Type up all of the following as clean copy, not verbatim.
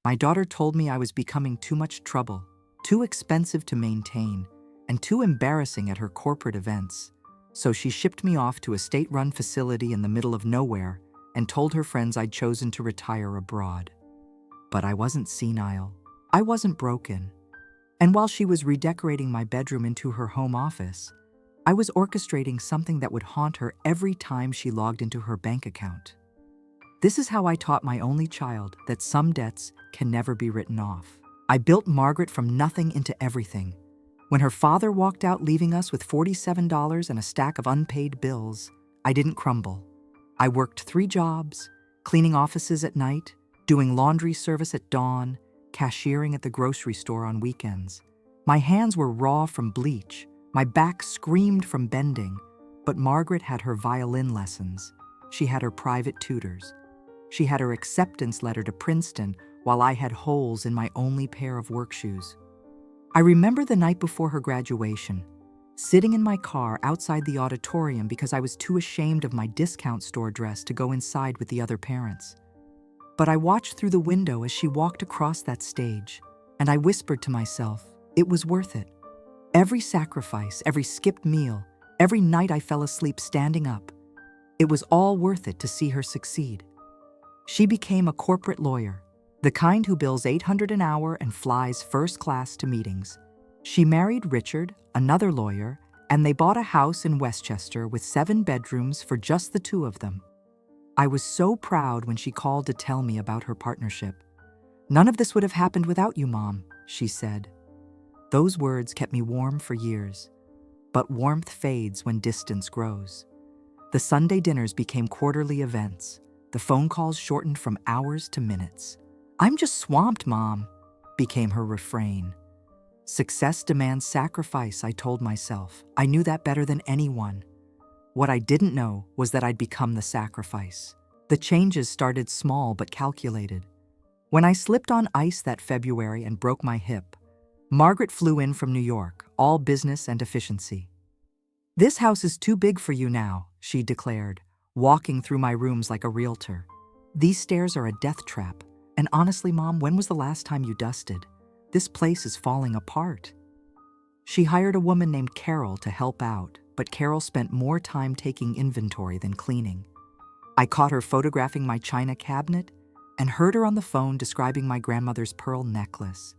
My daughter told me I was becoming too much trouble, too expensive to maintain, and too embarrassing at her corporate events. So she shipped me off to a state-run facility in the middle of nowhere and told her friends I'd chosen to retire abroad. But I wasn't senile. I wasn't broken. And while she was redecorating my bedroom into her home office, I was orchestrating something that would haunt her every time she logged into her bank account. This is how I taught my only child that some debts can never be written off. I built Margaret from nothing into everything. When her father walked out leaving us with $47 and a stack of unpaid bills, I didn't crumble. I worked 3 jobs, cleaning offices at night, doing laundry service at dawn, cashiering at the grocery store on weekends. My hands were raw from bleach, my back screamed from bending, but Margaret had her violin lessons. She had her private tutors. She had her acceptance letter to Princeton while I had holes in my only pair of work shoes. I remember the night before her graduation, sitting in my car outside the auditorium because I was too ashamed of my discount store dress to go inside with the other parents. But I watched through the window as she walked across that stage, and I whispered to myself, it was worth it. Every sacrifice, every skipped meal, every night I fell asleep standing up, it was all worth it to see her succeed. She became a corporate lawyer, the kind who bills $800 an hour and flies first class to meetings. She married Richard, another lawyer, and they bought a house in Westchester with 7 bedrooms for just the 2 of them. I was so proud when she called to tell me about her partnership. "None of this would have happened without you, Mom," she said. Those words kept me warm for years. But warmth fades when distance grows. The Sunday dinners became quarterly events. The phone calls shortened from hours to minutes. "I'm just swamped, Mom," became her refrain. Success demands sacrifice, I told myself. I knew that better than anyone. What I didn't know was that I'd become the sacrifice. The changes started small but calculated. When I slipped on ice that February and broke my hip, Margaret flew in from New York, all business and efficiency. "This house is too big for you now," she declared, walking through my rooms like a realtor. "These stairs are a death trap. And honestly, Mom, when was the last time you dusted? This place is falling apart." She hired a woman named Carol to help out, but Carol spent more time taking inventory than cleaning. I caught her photographing my china cabinet and heard her on the phone describing my grandmother's pearl necklace.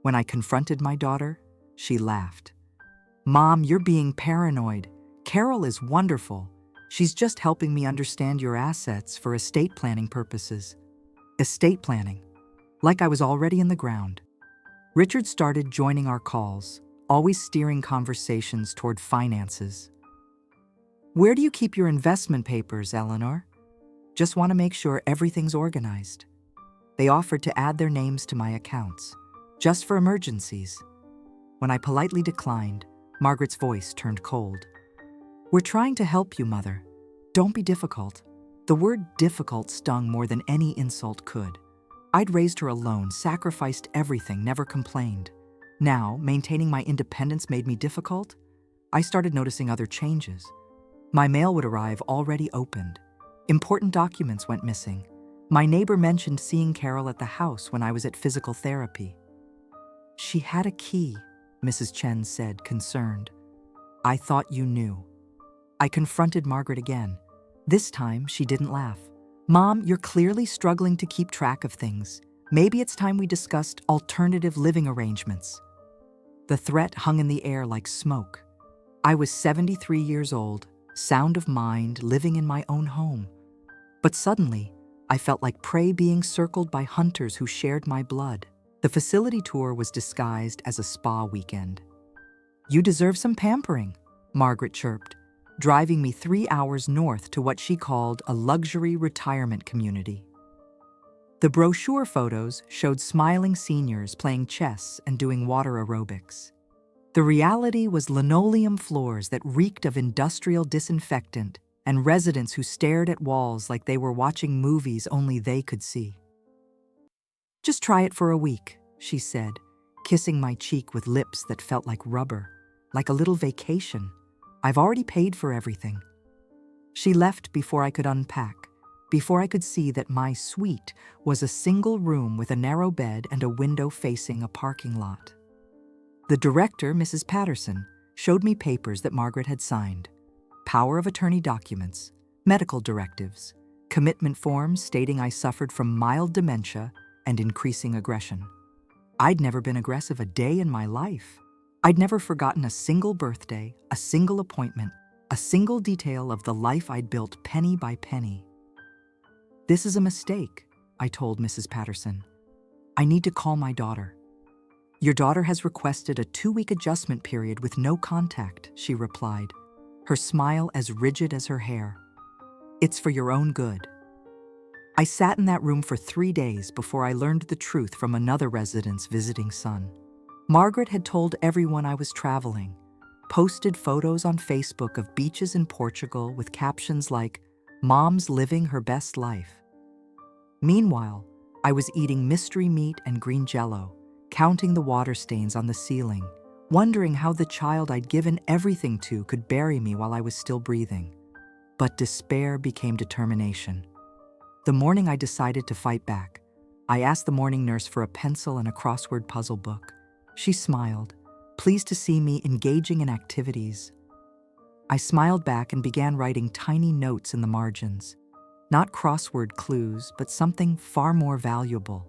When I confronted my daughter, she laughed. "Mom, you're being paranoid. Carol is wonderful. She's just helping me understand your assets for estate planning purposes." Estate planning. Like I was already in the ground. Richard started joining our calls, always steering conversations toward finances. "Where do you keep your investment papers, Eleanor?" "Just want to make sure everything's organized." They offered to add their names to my accounts, just for emergencies. When I politely declined, Margaret's voice turned cold. "We're trying to help you, Mother. Don't be difficult." The word difficult stung more than any insult could. I'd raised her alone, sacrificed everything, never complained. Now, maintaining my independence made me difficult. I started noticing other changes. My mail would arrive already opened. Important documents went missing. My neighbor mentioned seeing Carol at the house when I was at physical therapy. "She had a key," Mrs. Chen said, concerned. "I thought you knew." I confronted Margaret again. This time, she didn't laugh. "Mom, you're clearly struggling to keep track of things. Maybe it's time we discussed alternative living arrangements." The threat hung in the air like smoke. I was 73 years old, sound of mind, living in my own home. But suddenly, I felt like prey being circled by hunters who shared my blood. The facility tour was disguised as a spa weekend. "You deserve some pampering," Margaret chirped, driving me 3 hours north to what she called a luxury retirement community. The brochure photos showed smiling seniors playing chess and doing water aerobics. The reality was linoleum floors that reeked of industrial disinfectant and residents who stared at walls like they were watching movies only they could see. "Just try it for a week," she said, kissing my cheek with lips that felt like rubber, like a little vacation. "I've already paid for everything." She left before I could unpack, before I could see that my suite was a single room with a narrow bed and a window facing a parking lot. The director, Mrs. Patterson, showed me papers that Margaret had signed: power of attorney documents, medical directives, commitment forms stating I suffered from mild dementia and increasing aggression. I'd never been aggressive a day in my life. I'd never forgotten a single birthday, a single appointment, a single detail of the life I'd built penny by penny. "This is a mistake," I told Mrs. Patterson. "I need to call my daughter." "Your daughter has requested a 2-week adjustment period with no contact," she replied, her smile as rigid as her hair. "It's for your own good." I sat in that room for 3 days before I learned the truth from another resident's visiting son. Margaret had told everyone I was traveling, posted photos on Facebook of beaches in Portugal with captions like, "Mom's living her best life." Meanwhile, I was eating mystery meat and green jello, counting the water stains on the ceiling, wondering how the child I'd given everything to could bury me while I was still breathing. But despair became determination. The morning I decided to fight back, I asked the morning nurse for a pencil and a crossword puzzle book. She smiled, pleased to see me engaging in activities. I smiled back and began writing tiny notes in the margins. Not crossword clues, but something far more valuable.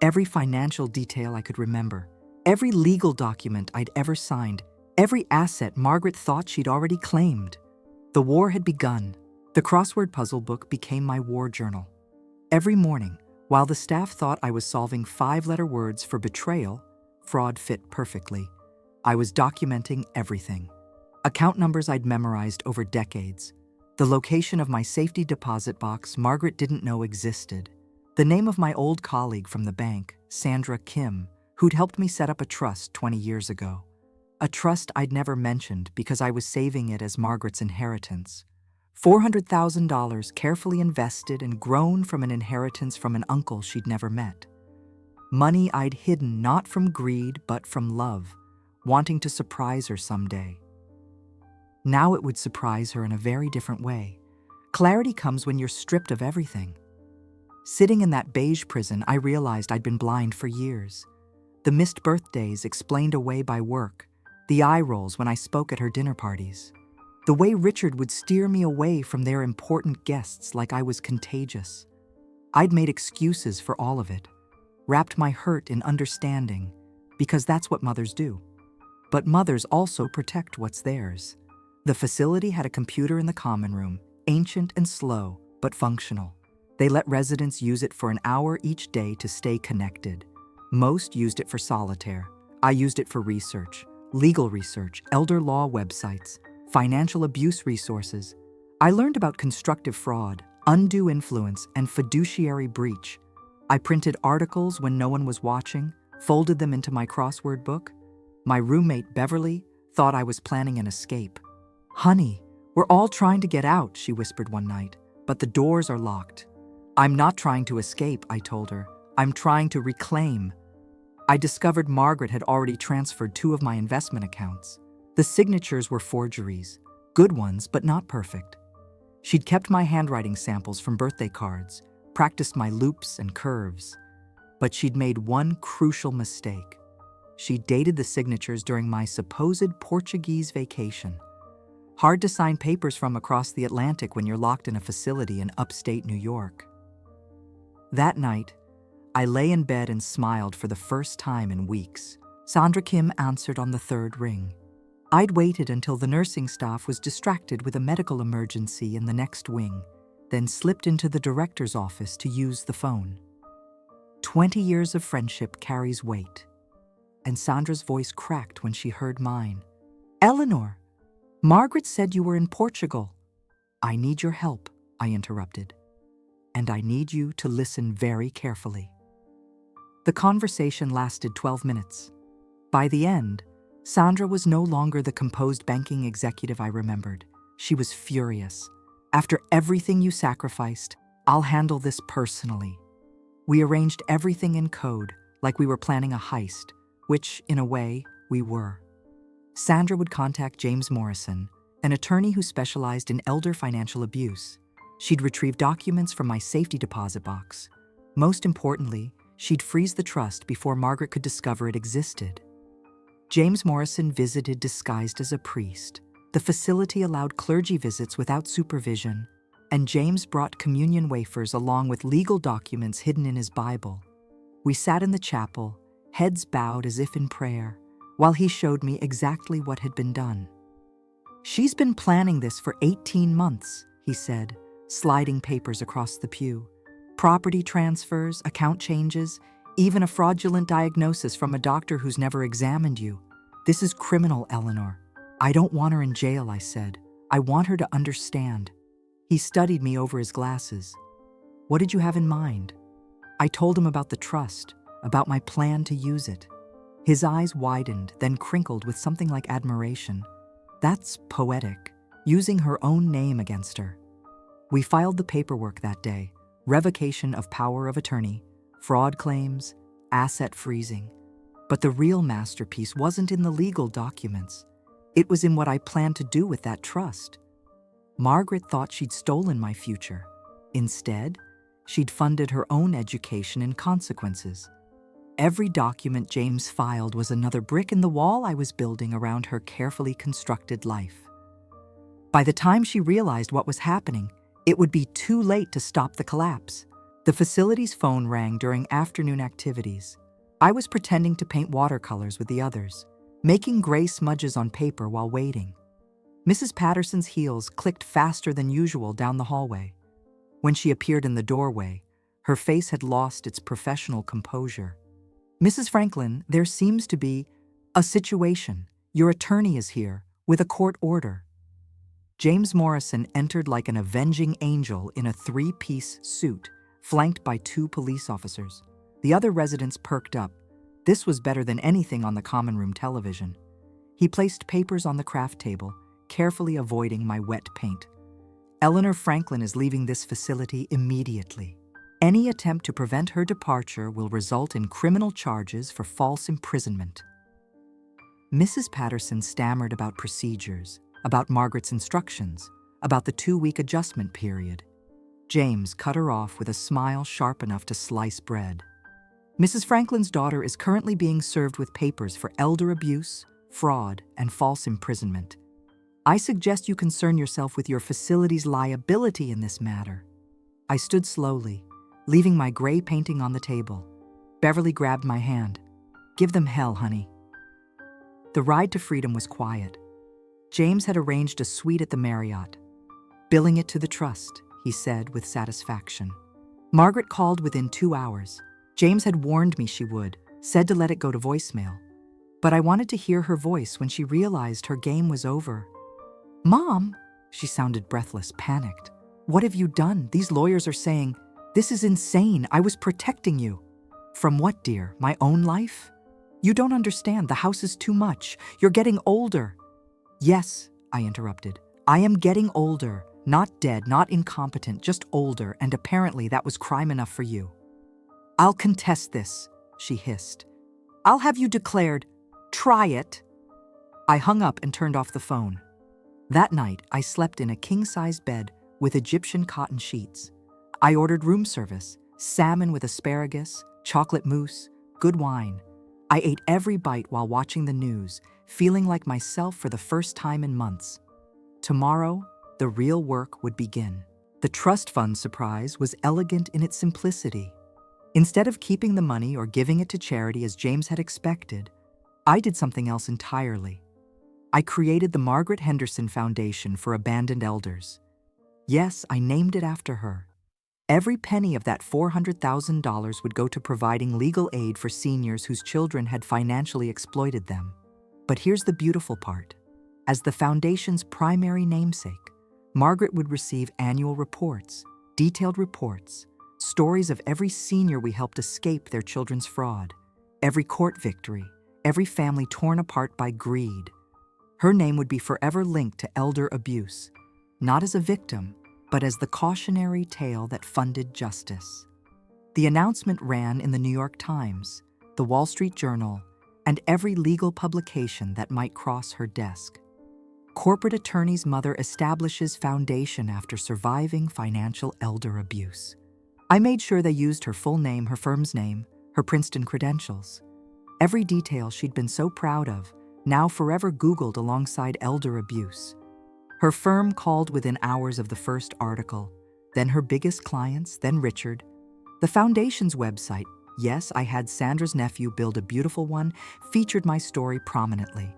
Every financial detail I could remember, every legal document I'd ever signed, every asset Margaret thought she'd already claimed. The war had begun. The crossword puzzle book became my war journal. Every morning, while the staff thought I was solving 5-letter words for betrayal, fraud fit perfectly, I was documenting everything. Account numbers I'd memorized over decades. The location of my safety deposit box Margaret didn't know existed. The name of my old colleague from the bank, Sandra Kim, who'd helped me set up a trust 20 years ago. A trust I'd never mentioned because I was saving it as Margaret's inheritance. $400,000 carefully invested and grown from an inheritance from an uncle she'd never met. Money I'd hidden not from greed but from love, wanting to surprise her someday. Now it would surprise her in a very different way. Clarity comes when you're stripped of everything. Sitting in that beige prison, I realized I'd been blind for years. The missed birthdays explained away by work, the eye rolls when I spoke at her dinner parties. The way Richard would steer me away from their important guests like I was contagious. I'd made excuses for all of it, wrapped my hurt in understanding, because that's what mothers do. But mothers also protect what's theirs. The facility had a computer in the common room, ancient and slow, but functional. They let residents use it for an hour each day to stay connected. Most used it for solitaire. I used it for research, legal research, elder law websites, financial abuse resources. I learned about constructive fraud, undue influence, and fiduciary breach. I printed articles when no one was watching, folded them into my crossword book. My roommate, Beverly, thought I was planning an escape. "Honey, we're all trying to get out," she whispered one night, "but the doors are locked." "I'm not trying to escape," I told her. "I'm trying to reclaim." I discovered Margaret had already transferred 2 of my investment accounts. The signatures were forgeries, good ones but not perfect. She'd kept my handwriting samples from birthday cards, practiced my loops and curves. But she'd made one crucial mistake. She dated the signatures during my supposed Portuguese vacation. Hard to sign papers from across the Atlantic when you're locked in a facility in upstate New York. That night, I lay in bed and smiled for the first time in weeks. Sandra Kim answered on the 3rd ring. I'd waited until the nursing staff was distracted with a medical emergency in the next wing, then slipped into the director's office to use the phone. 20 years of friendship carries weight. And Sandra's voice cracked when she heard mine. "Eleanor, Margaret said you were in Portugal." "I need your help," I interrupted. "And I need you to listen very carefully." The conversation lasted 12 minutes. By the end, Sandra was no longer the composed banking executive I remembered. She was furious. "After everything you sacrificed, I'll handle this personally." We arranged everything in code, like we were planning a heist, which, in a way, we were. Sandra would contact James Morrison, an attorney who specialized in elder financial abuse. She'd retrieve documents from my safety deposit box. Most importantly, she'd freeze the trust before Margaret could discover it existed. James Morrison visited disguised as a priest. The facility allowed clergy visits without supervision, and James brought communion wafers along with legal documents hidden in his Bible. We sat in the chapel, heads bowed as if in prayer, while he showed me exactly what had been done. "She's been planning this for 18 months, he said, sliding papers across the pew. Property transfers, account changes, even a fraudulent diagnosis from a doctor who's never examined you. This is criminal, Eleanor. I don't want her in jail, I said. I want her to understand." He studied me over his glasses. "What did you have in mind?" I told him about the trust, about my plan to use it. His eyes widened, then crinkled with something like admiration. "That's poetic, using her own name against her." We filed the paperwork that day: revocation of power of attorney, fraud claims, asset freezing. But the real masterpiece wasn't in the legal documents. It was in what I planned to do with that trust. Margaret thought she'd stolen my future. Instead, she'd funded her own education and consequences. Every document James filed was another brick in the wall I was building around her carefully constructed life. By the time she realized what was happening, it would be too late to stop the collapse. The facility's phone rang during afternoon activities. I was pretending to paint watercolors with the others, making gray smudges on paper while waiting. Mrs. Patterson's heels clicked faster than usual down the hallway. When she appeared in the doorway, her face had lost its professional composure. "Mrs. Franklin, there seems to be a situation. Your attorney is here, with a court order." James Morrison entered like an avenging angel in a three-piece suit, flanked by 2 police officers. The other residents perked up. This was better than anything on the common room television. He placed papers on the craft table, carefully avoiding my wet paint. "Eleanor Franklin is leaving this facility immediately. Any attempt to prevent her departure will result in criminal charges for false imprisonment." Mrs. Patterson stammered about procedures, about Margaret's instructions, about the 2-week adjustment period. James cut her off with a smile sharp enough to slice bread. "Mrs. Franklin's daughter is currently being served with papers for elder abuse, fraud, and false imprisonment. I suggest you concern yourself with your facility's liability in this matter." I stood slowly, leaving my gray painting on the table. Beverly grabbed my hand. "Give them hell, honey." The ride to freedom was quiet. James had arranged a suite at the Marriott. "Billing it to the trust," he said with satisfaction. Margaret called within 2 hours. James had warned me she would, said to let it go to voicemail. But I wanted to hear her voice when she realized her game was over. "Mom," she sounded breathless, panicked. "What have you done? These lawyers are saying, this is insane. I was protecting you." "From what, dear? My own life?" "You don't understand. The house is too much. You're getting older." "Yes," I interrupted. "I am getting older. Not dead, not incompetent, just older, and apparently that was crime enough for you." "I'll contest this," she hissed. "I'll have you declared. Try it." I hung up and turned off the phone. That night, I slept in a king-size bed with Egyptian cotton sheets. I ordered room service, salmon with asparagus, chocolate mousse, good wine. I ate every bite while watching the news, feeling like myself for the first time in months. Tomorrow, the real work would begin. The trust fund surprise was elegant in its simplicity. Instead of keeping the money or giving it to charity as James had expected, I did something else entirely. I created the Margaret Henderson Foundation for Abandoned Elders. Yes, I named it after her. Every penny of that $400,000 would go to providing legal aid for seniors whose children had financially exploited them. But here's the beautiful part. As the foundation's primary namesake, Margaret would receive annual reports, detailed reports, stories of every senior we helped escape their children's fraud, every court victory, every family torn apart by greed. Her name would be forever linked to elder abuse, not as a victim, but as the cautionary tale that funded justice. The announcement ran in the New York Times, the Wall Street Journal, and every legal publication that might cross her desk. corporate attorney's mother establishes foundation after surviving financial elder abuse. I made sure they used her full name, her firm's name, her Princeton credentials. Every detail she'd been so proud of, now forever Googled alongside elder abuse. Her firm called within hours of the first article, then her biggest clients, then Richard. The foundation's website, yes, I had Sandra's nephew build a beautiful one, featured my story prominently.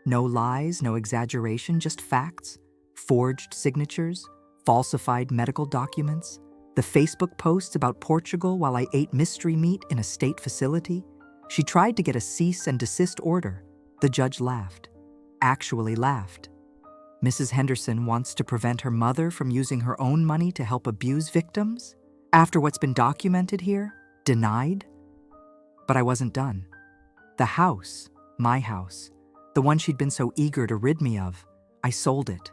No lies, no exaggeration, just facts, forged signatures, falsified medical documents, the Facebook posts about Portugal while I ate mystery meat in a state facility. She tried to get a cease and desist order. The judge laughed. Actually laughed. Mrs. Henderson wants to prevent her mother from using her own money to help abuse victims? After what's been documented here? Denied? But I wasn't done. The house, my house, the one she'd been so eager to rid me of, I sold it.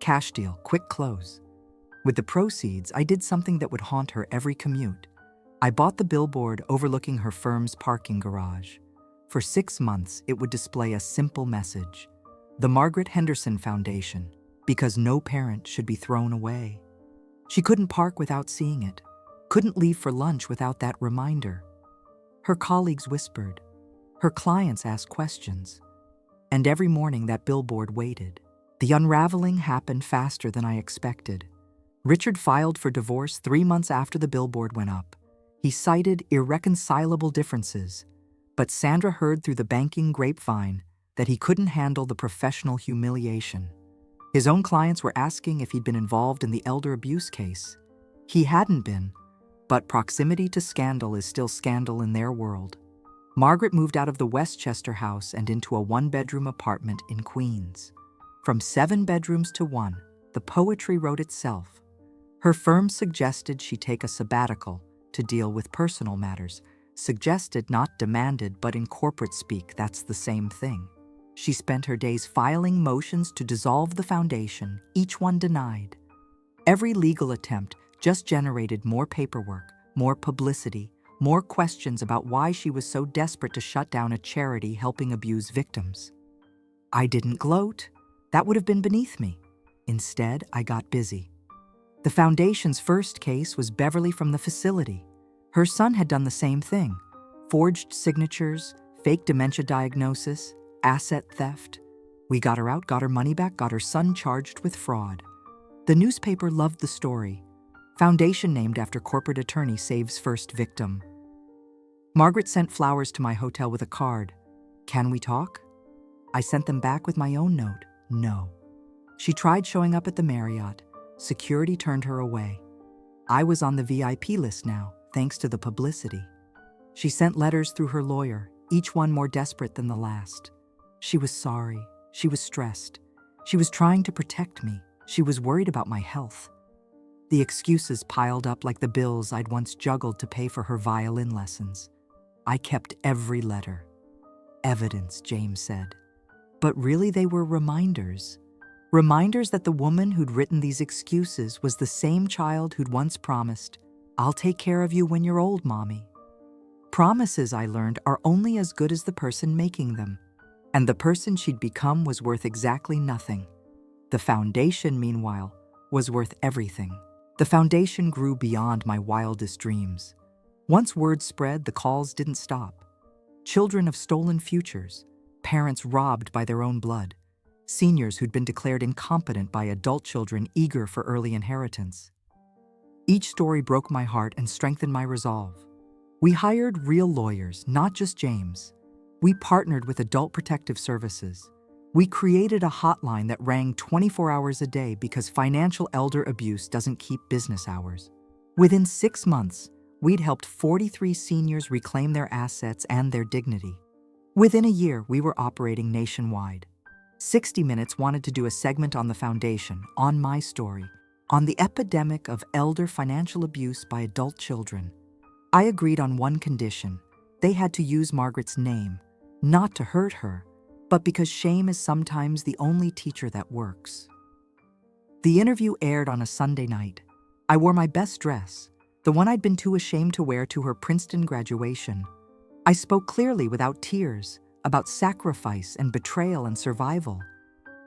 Cash deal, quick close. With the proceeds, I did something that would haunt her every commute. I bought the billboard overlooking her firm's parking garage. For 6 months, it would display a simple message: the Margaret Henderson Foundation, because no parent should be thrown away. She couldn't park without seeing it, couldn't leave for lunch without that reminder. Her colleagues whispered, her clients asked questions, and every morning that billboard waited. The unraveling happened faster than I expected. Richard filed for divorce 3 months after the billboard went up. He cited irreconcilable differences, but Sandra heard through the banking grapevine that he couldn't handle the professional humiliation. His own clients were asking if he'd been involved in the elder abuse case. He hadn't been, but proximity to scandal is still scandal in their world. Margaret moved out of the Westchester house and into a 1-bedroom apartment in Queens. From 7 bedrooms to 1, the poetry wrote itself. Her firm suggested she take a sabbatical to deal with personal matters. Suggested, not demanded, but in corporate speak, that's the same thing. She spent her days filing motions to dissolve the foundation, each one denied. Every legal attempt just generated more paperwork, more publicity, more questions about why she was so desperate to shut down a charity helping abuse victims. I didn't gloat. That would have been beneath me. Instead, I got busy. The foundation's first case was Beverly from the facility. Her son had done the same thing: forged signatures, fake dementia diagnosis, asset theft. We got her out, got her money back, got her son charged with fraud. The newspaper loved the story. Foundation named after corporate attorney saves first victim. Margaret sent flowers to my hotel with a card. Can we talk? I sent them back with my own note. No. She tried showing up at the Marriott. Security turned her away. I was on the VIP list now, thanks to the publicity. She sent letters through her lawyer, each one more desperate than the last. She was sorry. She was stressed. She was trying to protect me. She was worried about my health. The excuses piled up like the bills I'd once juggled to pay for her violin lessons. I kept every letter. Evidence, James said. But really they were reminders. Reminders that the woman who'd written these excuses was the same child who'd once promised, "I'll take care of you when you're old, Mommy." Promises, I learned, are only as good as the person making them. And the person she'd become was worth exactly nothing. The foundation, meanwhile, was worth everything. The foundation grew beyond my wildest dreams. Once word spread, the calls didn't stop. Children of stolen futures, parents robbed by their own blood, seniors who'd been declared incompetent by adult children eager for early inheritance. Each story broke my heart and strengthened my resolve. We hired real lawyers, not just James. We partnered with Adult Protective Services. We created a hotline that rang 24 hours a day because financial elder abuse doesn't keep business hours. Within 6 months, we'd helped 43 seniors reclaim their assets and their dignity. Within a year, we were operating nationwide. 60 Minutes wanted to do a segment on the foundation, on my story, on the epidemic of elder financial abuse by adult children. I agreed on one condition. They had to use Margaret's name, not to hurt her, but because shame is sometimes the only teacher that works. The interview aired on a Sunday night. I wore my best dress, the one I'd been too ashamed to wear to her Princeton graduation. I spoke clearly without tears about sacrifice and betrayal and survival.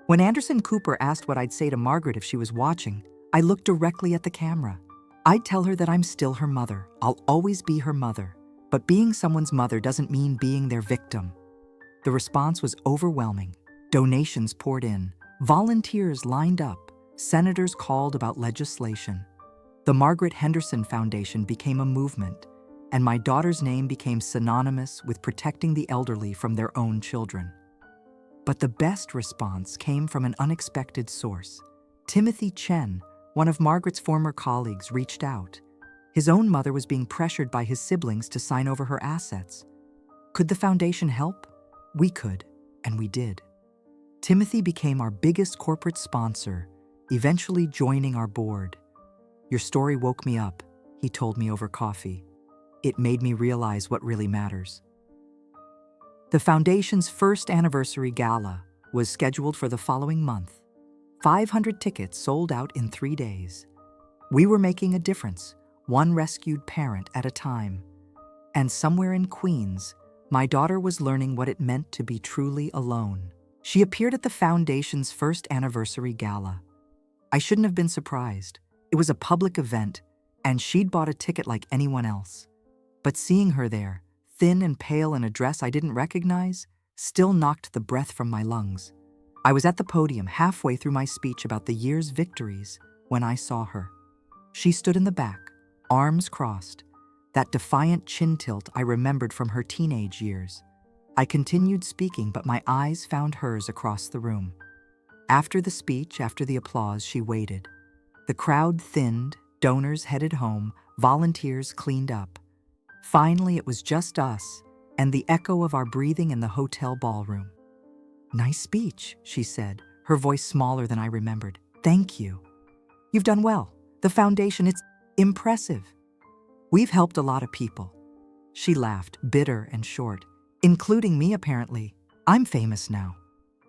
When Anderson Cooper asked what I'd say to Margaret if she was watching, I looked directly at the camera. I'd tell her that I'm still her mother. I'll always be her mother. But being someone's mother doesn't mean being their victim. The response was overwhelming. Donations poured in. Volunteers lined up. Senators called about legislation. The Margaret Henderson Foundation became a movement, and my daughter's name became synonymous with protecting the elderly from their own children. But the best response came from an unexpected source. Timothy Chen, one of Margaret's former colleagues, reached out. His own mother was being pressured by his siblings to sign over her assets. Could the foundation help? We could, and we did. Timothy became our biggest corporate sponsor, eventually joining our board. "Your story woke me up," he told me over coffee. "It made me realize what really matters." The foundation's first anniversary gala was scheduled for the following month. 500 tickets sold out in 3 days. We were making a difference, one rescued parent at a time. And somewhere in Queens, my daughter was learning what it meant to be truly alone. She appeared at the foundation's first anniversary gala. I shouldn't have been surprised. It was a public event, and she'd bought a ticket like anyone else. But seeing her there, thin and pale in a dress I didn't recognize, still knocked the breath from my lungs. I was at the podium halfway through my speech about the year's victories when I saw her. She stood in the back, arms crossed, that defiant chin tilt I remembered from her teenage years. I continued speaking, but my eyes found hers across the room. After the speech, after the applause, she waited. The crowd thinned, donors headed home, volunteers cleaned up. Finally, it was just us and the echo of our breathing in the hotel ballroom. "Nice speech," she said, her voice smaller than I remembered. "Thank you. You've done well. The foundation, it's impressive. We've helped a lot of people." She laughed, bitter and short. "Including me, apparently. I'm famous now.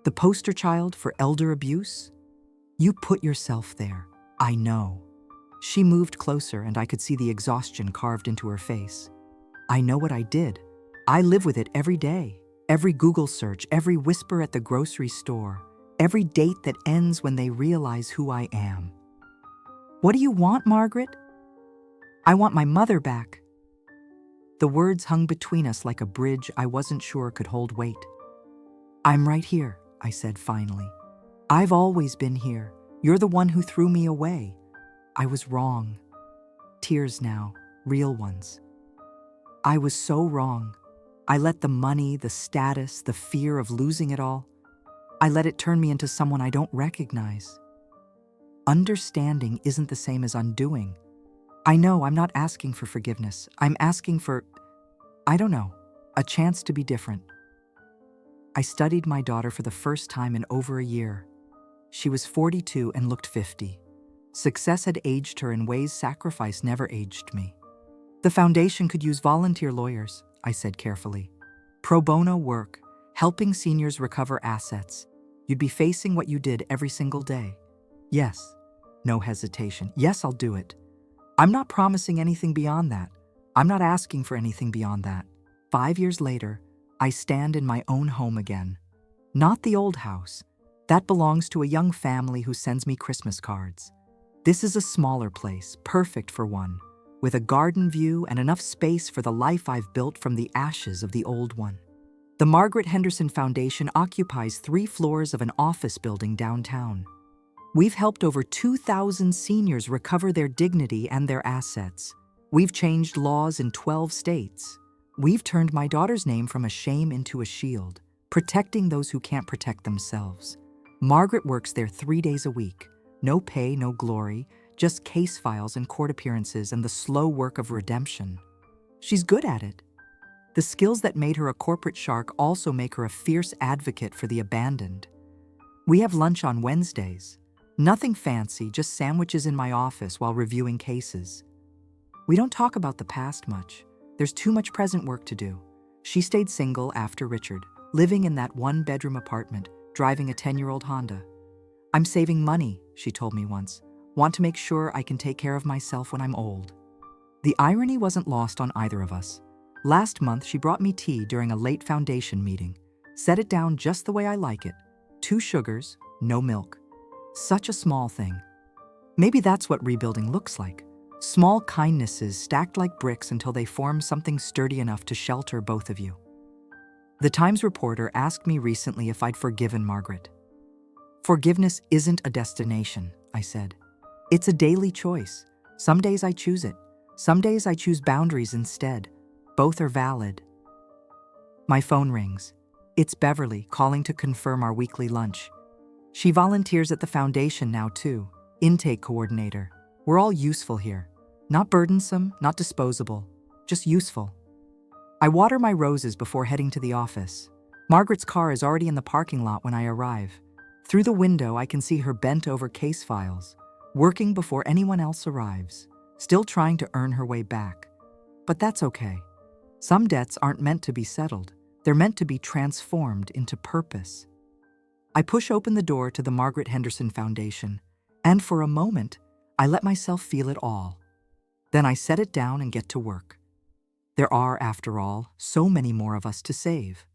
The poster child for elder abuse? You put yourself there. I know." She moved closer, and I could see the exhaustion carved into her face. "I know what I did. I live with it every day. Every Google search, every whisper at the grocery store, every date that ends when they realize who I am." "What do you want, Margaret?" "I want my mother back." The words hung between us like a bridge I wasn't sure could hold weight. "I'm right here," I said finally. "I've always been here. You're the one who threw me away. I was wrong." Tears now, real ones. I was so wrong. I let the money, the status, the fear of losing it all, I let it turn me into someone I don't recognize. Understanding isn't the same as undoing. I know I'm not asking for forgiveness. I'm asking for, I don't know, a chance to be different. I studied my daughter for the first time in over a year. She was 42 and looked 50. Success had aged her in ways sacrifice never aged me. "The foundation could use volunteer lawyers," I said carefully. "Pro bono work, helping seniors recover assets. You'd be facing what you did every single day." "Yes." No hesitation. "Yes, I'll do it. I'm not promising anything beyond that. I'm not asking for anything beyond that." 5 years later, I stand in my own home again. Not the old house. That belongs to a young family who sends me Christmas cards. This is a smaller place, perfect for one, with a garden view and enough space for the life I've built from the ashes of the old one. The Margaret Henderson Foundation occupies 3 floors of an office building downtown. We've helped over 2,000 seniors recover their dignity and their assets. We've changed laws in 12 states. We've turned my daughter's name from a shame into a shield, protecting those who can't protect themselves. Margaret works there 3 days a week. No pay, no glory, just case files and court appearances and the slow work of redemption. She's good at it. The skills that made her a corporate shark also make her a fierce advocate for the abandoned. We have lunch on Wednesdays. Nothing fancy, just sandwiches in my office while reviewing cases. We don't talk about the past much. There's too much present work to do. She stayed single after Richard, living in that 1-bedroom apartment, driving a 10-year-old Honda. "I'm saving money," she told me once. "Want to make sure I can take care of myself when I'm old." The irony wasn't lost on either of us. Last month, she brought me tea during a late foundation meeting. Set it down just the way I like it. 2 sugars, no milk. Such a small thing. Maybe that's what rebuilding looks like. Small kindnesses stacked like bricks until they form something sturdy enough to shelter both of you. The Times reporter asked me recently if I'd forgiven Margaret. Forgiveness isn't a destination, I said. It's a daily choice. Some days I choose it. Some days I choose boundaries instead. Both are valid. My phone rings. It's Beverly calling to confirm our weekly lunch. She volunteers at the foundation now too, intake coordinator. We're all useful here. Not burdensome, not disposable, just useful. I water my roses before heading to the office. Margaret's car is already in the parking lot when I arrive. Through the window, I can see her bent over case files, working before anyone else arrives, still trying to earn her way back. But that's okay. Some debts aren't meant to be settled. They're meant to be transformed into purpose. I push open the door to the Margaret Henderson Foundation, and for a moment, I let myself feel it all. Then I set it down and get to work. There are, after all, so many more of us to save.